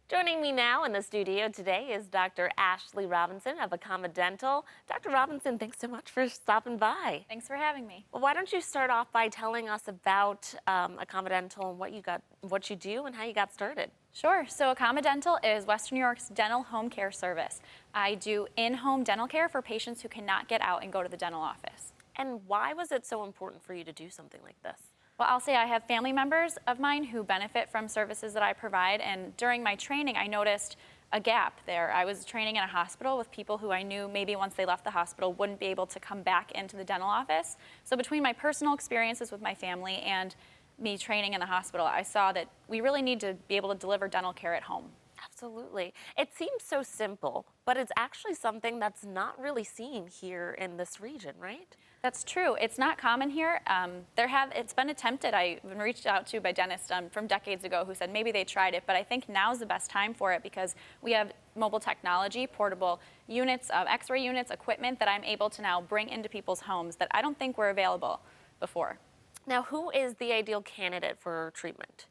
Joining me now in the studio today is Dr. Ashley Robinson of Accommodental. Dr. Robinson, thanks so much for stopping by. Thanks for having me. Well, why don't you start off by telling us about Accommodental and what you do and how you got started? Sure. So Accommodental is Western New York's dental home care service. I do in-home dental care for patients who cannot get out and go to the dental office. And why was it so important for you to do something like this? Well, I'll say I have family members of mine who benefit from services that I provide, and during my training, I noticed a gap there. I was training in a hospital with people who I knew maybe once they left the hospital wouldn't be able to come back into the dental office. So between my personal experiences with my family and me training in the hospital, I saw that we really need to be able to deliver dental care at home. Absolutely. It seems so simple, but it's actually something that's not really seen here in this region, right? That's true. It's not common here. It's been attempted. I've been reached out to by dentists from decades ago who said maybe they tried it, but I think now's the best time for it because we have mobile technology, portable units, X-ray units, equipment that I'm able to now bring into people's homes that I don't think were available before. Now, who is the ideal candidate for treatment?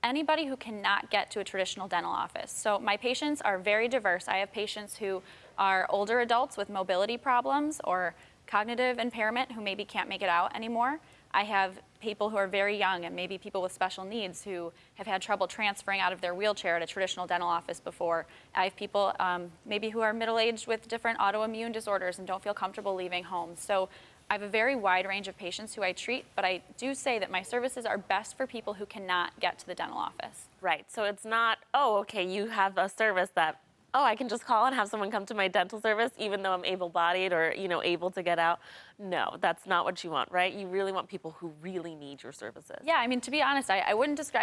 Anybody who cannot get to a traditional dental office. So my patients are very diverse. I have patients who are older adults with mobility problems or cognitive impairment who maybe can't make it out anymore. I have people who are very young and maybe people with special needs who have had trouble transferring out of their wheelchair at a traditional dental office before. I have people maybe who are middle-aged with different autoimmune disorders and don't feel comfortable leaving home. So I have a very wide range of patients who I treat, but I do say that my services are best for people who cannot get to the dental office. Right, so it's not, oh, okay, you have a service that, oh, I can just call and have someone come to my dental service even though I'm able-bodied or, able to get out. No, that's not what you want, right? You really want people who really need your services. Yeah, I mean, to be honest, I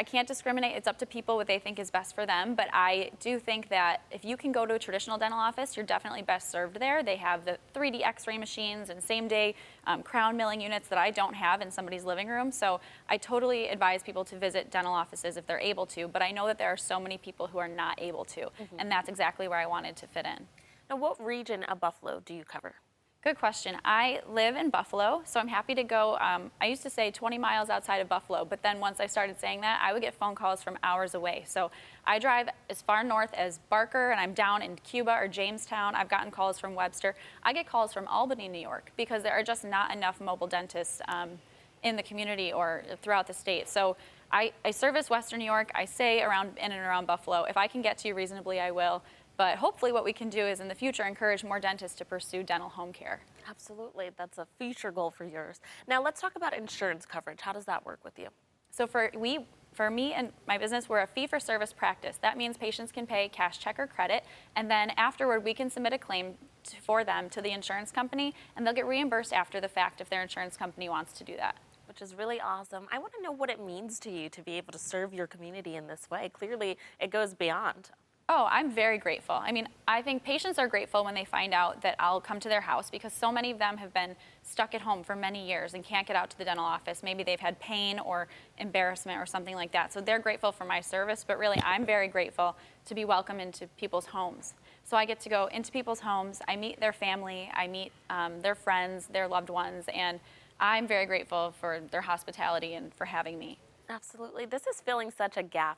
can't discriminate. It's up to people what they think is best for them, but I do think that if you can go to a traditional dental office, you're definitely best served there. They have the 3D X-ray machines and same-day crown milling units that I don't have in somebody's living room, so I totally advise people to visit dental offices if they're able to, but I know that there are so many people who are not able to, and that's exactly where I wanted to fit in. Now, what region of Buffalo do you cover? Good question. I live in Buffalo, so I'm happy to go. I used to say 20 miles outside of Buffalo, but then once I started saying that, I would get phone calls from hours away. So I drive as far north as Barker, and I'm down in Cuba or Jamestown. I've gotten calls from Webster. I get calls from Albany, New York, because there are just not enough mobile dentists in the community or throughout the state. So I service Western New York. I say in and around Buffalo. If I can get to you reasonably, I will. But hopefully what we can do is in the future encourage more dentists to pursue dental home care. Absolutely. That's a future goal for yours. Now let's talk about insurance coverage. How does that work with you? So for me and my business, we're a fee-for-service practice. That means patients can pay cash, check, or credit, and then afterward we can submit a claim for them to the insurance company, and they'll get reimbursed after the fact if their insurance company wants to do that. Which is really awesome. I want to know what it means to you to be able to serve your community in this way. Clearly, it goes beyond. Oh, I'm very grateful. I mean, I think patients are grateful when they find out that I'll come to their house because so many of them have been stuck at home for many years and can't get out to the dental office. Maybe they've had pain or embarrassment or something like that. So they're grateful for my service, but really I'm very grateful to be welcomed into people's homes. So I get to go into people's homes, I meet their family, I meet their friends, their loved ones, and I'm very grateful for their hospitality and for having me. Absolutely. This is filling such a gap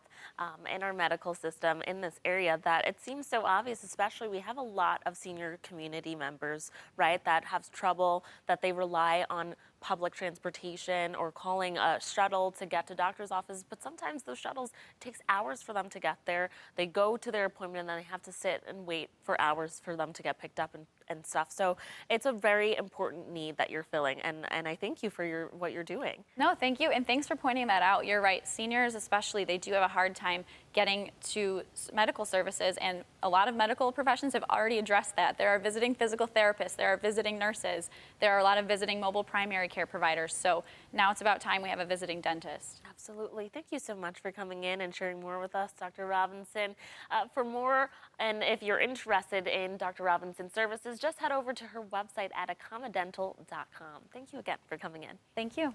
in our medical system in this area that it seems so obvious, especially we have a lot of senior community members, right, that have trouble, that they rely on public transportation or calling a shuttle to get to doctor's office, but sometimes those shuttles, it takes hours for them to get there. They go to their appointment and then they have to sit and wait for hours for them to get picked up and stuff. So it's a very important need that you're filling, and I thank you for what you're doing. No, thank you, and thanks for pointing that out. You're right. Seniors especially, they do have a hard time getting to medical services, and a lot of medical professions have already addressed that. There are visiting physical therapists, there are visiting nurses, there are a lot of visiting mobile primary care providers, so now it's about time we have a visiting dentist. Absolutely. Thank you so much for coming in and sharing more with us, Dr. Robinson. For more, and if you're interested in Dr. Robinson's services, just head over to her website at accommodental.com. Thank you again for coming in. Thank you.